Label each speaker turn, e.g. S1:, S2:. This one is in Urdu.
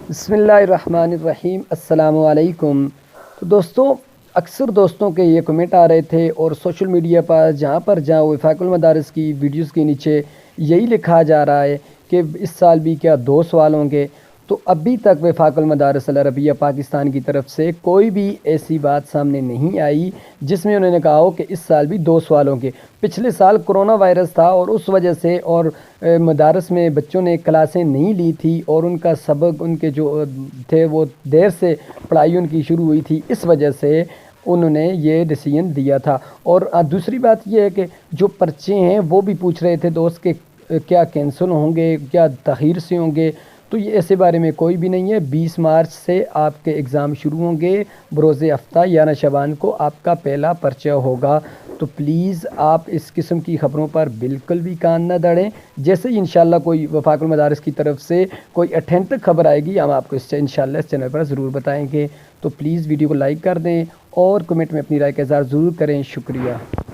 S1: بسم اللہ الرحمن الرحیم۔ السلام علیکم۔ تو دوستوں، اکثر دوستوں کے یہ کمنٹ آ رہے تھے اور سوشل میڈیا پر جہاں وفاق المدارس کی ویڈیوز کے نیچے یہی لکھا جا رہا ہے کہ اس سال بھی کیا 2 سوال ہوں گے۔ تو ابھی تک وفاق المدارس العربیہ پاکستان کی طرف سے کوئی بھی ایسی بات سامنے نہیں آئی جس میں انہوں نے کہا ہو کہ اس سال بھی 2 سوال ہوں گے۔ پچھلے سال کرونا وائرس تھا اور اس وجہ سے اور مدارس میں بچوں نے کلاسیں نہیں لی تھی اور ان کا سبق ان کے جو تھے وہ دیر سے پڑھائی ان کی شروع ہوئی تھی، اس وجہ سے انہوں نے یہ ڈیسیژن دیا تھا۔ اور دوسری بات یہ ہے کہ جو پرچے ہیں وہ بھی پوچھ رہے تھے دوست کہ کیا کینسل ہوں گے، کیا تاخیر سے ہوں گے، تو یہ ایسے بارے میں کوئی بھی نہیں ہے۔ 20 مارچ سے آپ کے اگزام شروع ہوں گے، بروز ہفتہ 11 شعبان کو آپ کا پہلا پرچہ ہوگا۔ تو پلیز آپ اس قسم کی خبروں پر بالکل بھی کان نہ دڑیں۔ جیسے ہی انشاءاللہ کوئی وفاق المدارس کی طرف سے کوئی اتھینٹک خبر آئے گی ہم آپ کو انشاءاللہ اس چینل پر ضرور بتائیں گے۔ تو پلیز ویڈیو کو لائک کر دیں اور کمنٹ میں اپنی رائے کا اظہار ضرور کریں۔ شکریہ۔